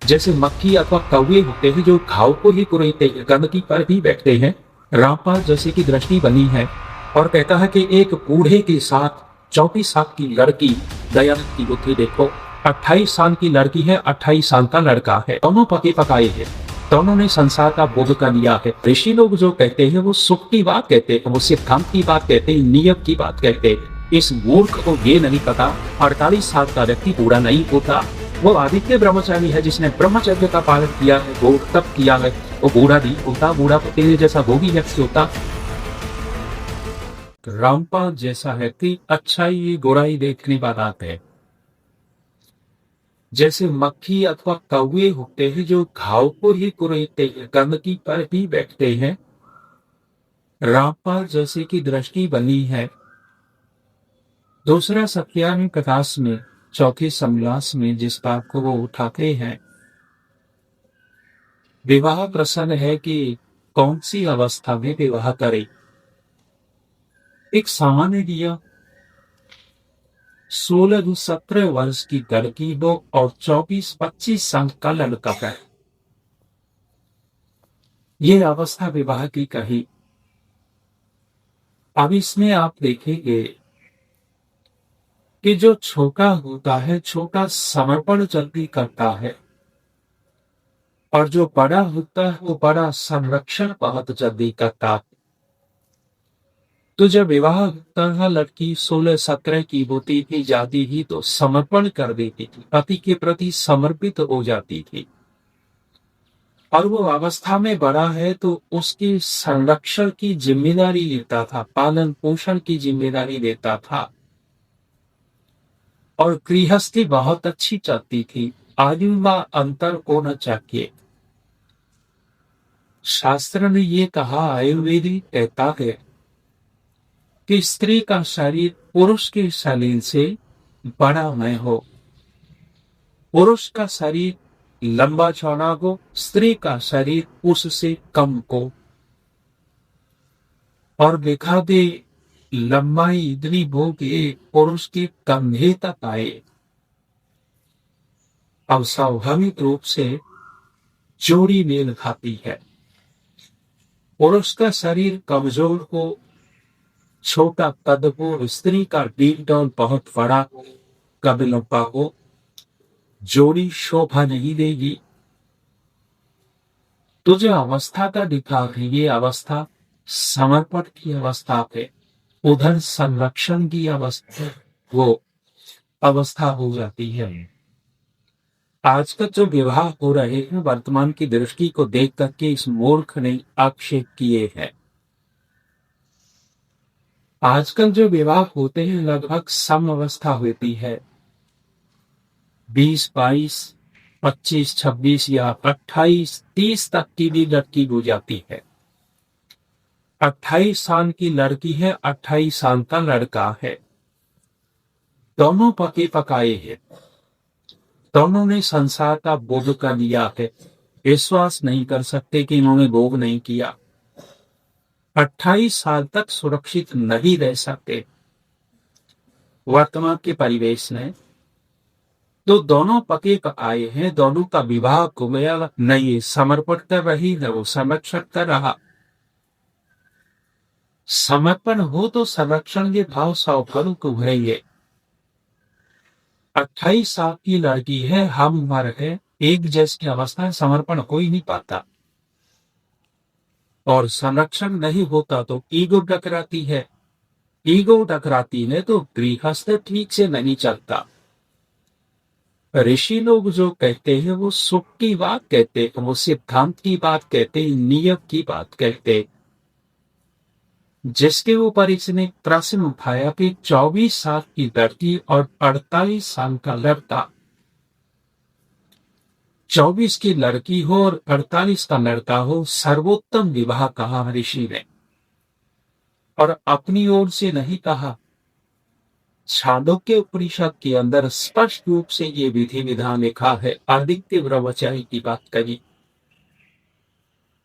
जैसे मक्खी अथवा कौवे होते हैं जो घाव को ही कुरेदते हैं, गंदगी पर भी बैठते हैं। रामपाल जैसे की दृष्टि बनी है और कहता है कि एक बूढ़े के साथ 34 साल की लड़की, दयानंद की बुद्धि देखो, 28 साल की लड़की है, 28 साल का लड़का है, दोनों पके पकाए हैं, दोनों ने संसार का बोध कर लिया है। ऋषि लोग जो कहते हैं वो सुख की बात कहते हैं, वो सिद्धांत की बात कहते हैं, नियम की बात कहते हैं। इस मूर्ख को ये नहीं पता 48 साल का व्यक्ति बूढ़ा नहीं होता। वो आदित्य ब्रह्मचारी है जिसने ब्रह्मचर्य का पालन किया है, घोर तप किया है, वो बूढ़ा नहीं होता। बूढ़ा तो तेरे जैसा भोगी व्यक्ति होता। रामपाल जैसा व्यक्ति अच्छाई बुराई देखने वाला है। जैसे मक्खी अथवा कौवे होते हैं जो घाव को ही कुरेदते हैं, गंदगी पर भी बैठते हैं। रामपाल जैसे की दृष्टि बनी है। दूसरा सत्याग्रह प्रकाश में चौथे समलास में जिस बात को वो उठाते हैं, विवाह प्रसन्न है कि कौन सी अवस्था में विवाह करे। एक सामान्य दिया 16-17 वर्ष की लड़की हो और 24-25 साल का लड़का है। ये अवस्था विवाह की कही। अब इसमें आप देखेंगे कि जो छोटा होता है, छोटा समर्पण जल्दी करता है, और जो बड़ा होता है वो बड़ा संरक्षण बहुत जल्दी करता है। तो जब विवाह होता है, लड़की 16-17 की होती थी, जाती थी तो समर्पण कर देती थी, पति के प्रति समर्पित हो जाती थी। और वो अवस्था में बड़ा है तो उसकी संरक्षण की जिम्मेदारी लेता था, पालन पोषण की जिम्मेदारी लेता था। और गृहस्थी बहुत अच्छी चलती थी, आयु में अंतर को न चाहिए। शास्त्र ने ये कहा, आयुर्वेदी कहता है कि स्त्री का शरीर पुरुष के शरीर से बड़ा न हो, पुरुष का शरीर लंबा चौड़ा हो, स्त्री का शरीर उससे कम हो। और दिखा दे लंबाई इतनी हो कि पुरुष के कंधे तक आए। अब स्वाभाविक रूप से जोड़ी मेल खाती है। पुरुष का शरीर कमजोर हो, छोटा कद हो, स्त्री का डील बहुत बड़ा हो, कद लंबा हो, जोड़ी शोभा नहीं देगी। तो जो अवस्था का दिखा है, ये अवस्था समर्पण की अवस्था है, उधर संरक्षण की अवस्था, वो अवस्था हो जाती है। आजकल जो विवाह हो रहे हैं, वर्तमान की दृष्टि को देख करके इस मूर्ख ने आक्षेप किए हैं। आजकल जो विवाह होते हैं लगभग सम अवस्था होती है, 20, 22, 25, 26 या 28, 30 तक की भी लड़की हो जाती है। 28 साल की लड़की है, 28 साल का लड़का है, दोनों पके पकाए हैं, दोनों ने संसार का बोध कर लिया है। विश्वास नहीं कर सकते कि इन्होंने भोग नहीं किया। 28 साल तक सुरक्षित नहीं रह सकते वर्तमान के परिवेश में। तो दोनों पके पकाए हैं, दोनों का विवाह हो गया, न ये समर्पण कर रही, न वो संरक्षण कर रहा। समर्पण हो तो संरक्षण के भाव स्वाभाविक उभरेंगे। 28 साल की लड़की है, हम उम्र है, एक जैसी अवस्था, समर्पण हो ही नहीं पाता। और संरक्षण नहीं होता तो ईगो टकराती है, ईगो टकराती है तो गृहस्थ ठीक से नहीं चलता। ऋषि लोग जो कहते हैं वो सुख की बात कहते हैं, वो सिद्धांत की बात कहते हैं, नियम की बात कहते हैं। जिसके ऊपर इसने प्रश्न उठाया कि 24 साल की लड़की और 48 साल का लड़का, 24 की लड़की हो और 48 का लड़का हो, सर्वोत्तम विवाह कहा ऋषि ने। और अपनी ओर से नहीं कहा, छांदोग्य उपनिषद के अंदर स्पष्ट रूप से ये विधि विधान लिखा है। आदित्य ब्रह्मचारी की बात करी,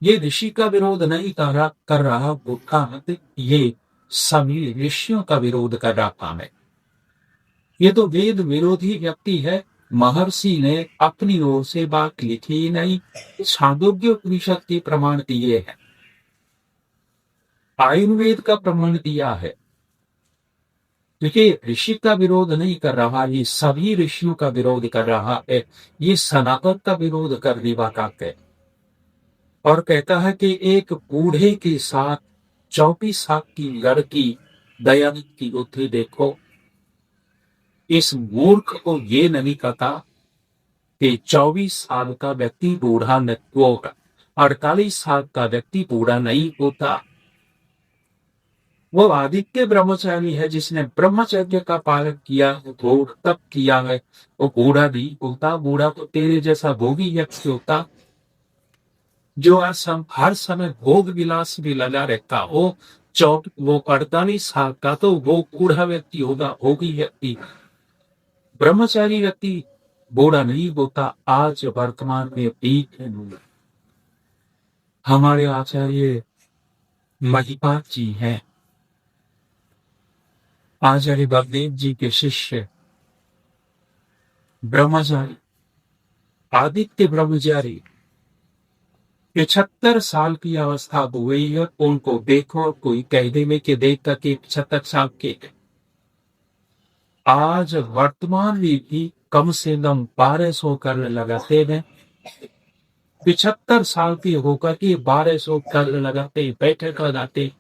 ये ऋषि का विरोध नहीं कर रहा बुद्धा मत, ये सभी ऋषियों का विरोध कर रहा है। ये तो वेद विरोधी व्यक्ति है, महर्षि ने अपनी ओर से बात लिखी नहीं, छांदोग्य उपनिषद के प्रमाण दिए हैं, आयुर्वेद का प्रमाण दिया है। क्योंकि ऋषि का विरोध नहीं कर रहा, ये सभी ऋषियों का विरोध कर रहा है, ये सनातन का विरोध करने वाला है। और कहता है कि एक बूढ़े के साथ 24 साल की लड़की दयानंद की बुद्धि देखो। इस मूर्ख को ये नहीं पता कि 24 साल का व्यक्ति बूढ़ा नहीं होगा, 48 साल का व्यक्ति बूढ़ा नहीं होता। वो आदित्य ब्रह्मचारी है जिसने ब्रह्मचर्य का पालन किया है, घोर तप किया है, वो बूढ़ा नहीं होता। बूढ़ा तो तेरे जैसा भोगी व्यक्ति होता जो हर समय भोग विलास भी लगा रहता हो। वो 48 साल का तो वो बूढ़ा व्यक्ति होगा, भोगी व्यक्ति। ब्रह्मचारी व्यक्ति बूढ़ा नहीं होता। आज वर्तमान में भी हमारे आचार्य महिपाल जी हैं, आचार्य बलदेव जी के शिष्य ब्रह्मचारी आदित्य ब्रह्मचारी 75 साल की अवस्था हो गई है। उनको देखो, कोई कह दे में कि देख तक 75 साल के, आज वर्तमान में भी कम से कम 1200 कर लगाते हैं। 75 साल की होकर के 1200 कर लगाते, बैठक लगाते।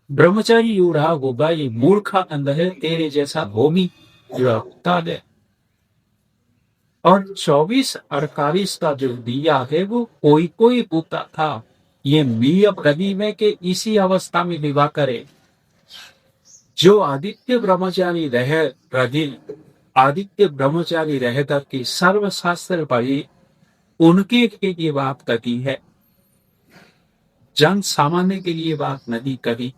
ब्रह्मचारी यूढ़ा होगा, ये मूर्खानंद है, तेरे जैसा भूमि होता है। और 24-48 का जो दिया है वो कोई कोई पूछता था ये मिया कभी में के इसी अवस्था में विवाह करे। जो आदित्य ब्रह्मचारी रह करके सर्वशास्त्र पढ़े, उनके लिए बात कही है, जन सामान्य के लिए बात नहीं करी।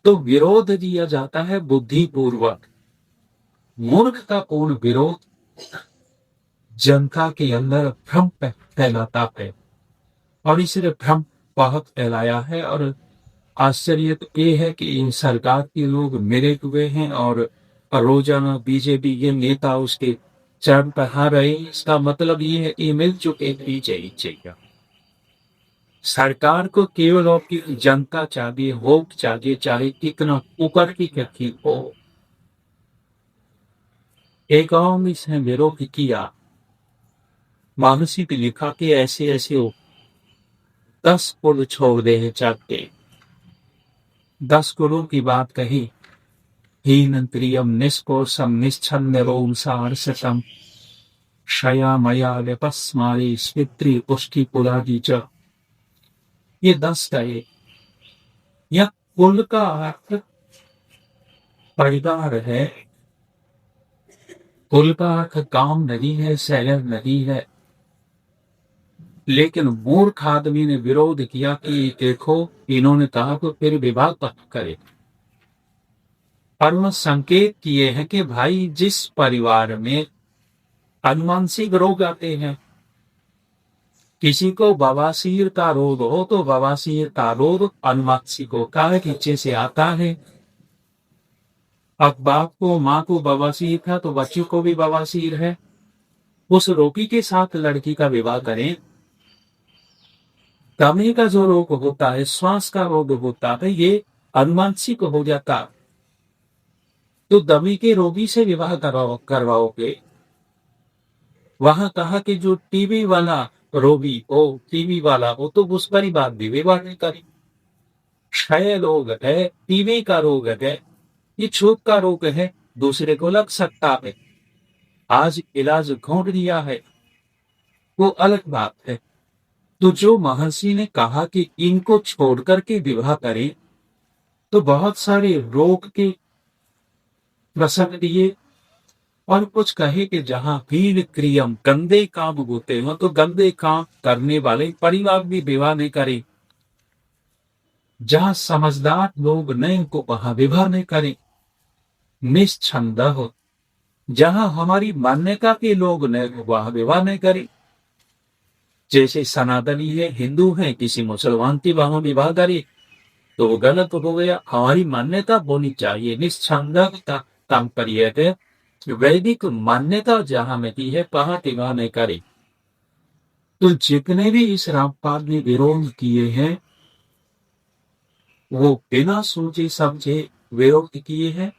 तो विरोध दिया जाता है बुद्धिपूर्वक। मूर्खतापूर्ण विरोध जनता के अंदर भ्रम फैलाता है, और इसलिए भ्रम बहुत फैलाया है। और आश्चर्य तो ये है कि इन सरकार के लोग मिले हुए हैं और रोजाना बीजेपी के नेता उसके चरण पढ़ा रहे। इसका मतलब ये है कि मिल चुके बीजेपी। सरकार को केवल आपकी जनता चाहिए, वोट चाहिए, चाहे कितना ऊपर की व्यक्ति हो। एक और इसने विरोध किया, महर्षि ने लिखा कि ऐसे ऐसे हो 10 कुल छोड़ दे चाहते। 10 कुलों की बात कही। हीन प्रियम निष्कोशम निश्छन्न रोमसारसतम क्षया मया व्यपस्मारी स्वित्री पुष्टि पुरादी च। ये 10 का यह कुल का अर्थ परिवार है। कुल का अर्थ काम नहीं है, शहर नहीं है। लेकिन मूर्ख आदमी ने विरोध किया कि देखो, इन्होंने कहा तो फिर विवाह तक करे। और संकेत किए हैं कि भाई जिस परिवार में अनुमानसिक रोग आते हैं, किसी को बवासीर का रोग हो तो बवासीर का रोग अनुमानसिक होता है, नीचे से आता है। अब बाप को माँ को बवासीर था तो बच्चों को भी बवासीर है। उस रोगी के साथ लड़की का विवाह करें। दमे का जो रोग होता है, श्वास का रोग होता है, ये अनुमानसिक हो जाता, तो दमे के रोगी से विवाह करवाओगे। वहां कहा कि जो टीबी वाला रोगी हो, टीबी वाला हो, तो उस पर ही बात भी विवाह नहीं करी। क्षय रोग है, टीबी का रोग है, ये छूत का रोग है, दूसरे को लग सकता है। आज इलाज घोंट दिया है, वो अलग बात है। तो जो महर्षि ने कहा कि इनको छोड़कर के विवाह करें, तो बहुत सारे रोग के प्रसंग दिए। और कुछ कहे कि जहां भीड़ क्रियम गंदे काम होते हो, तो गंदे काम करने वाले परिवार भी विवाह नहीं करे। जहां समझदार लोग नहीं, उनको वहां विवाह नहीं करे। निश्छंद हो, जहां हमारी मान्यता के लोग नहीं, वहां विवाह नहीं करे। जैसे सनातनी है, हिंदू है, किसी मुसलमान की वहां विवाह करे तो वो गलत हो गया। हमारी मान्यता होनी चाहिए, निश्छंद तात्पर्य है वैदिक मान्यता जहां मिली है वहां तिवा ने करे। तो जितने भी इस रामपाल ने विरोध किए हैं वो बिना सोचे समझे विरोध किए हैं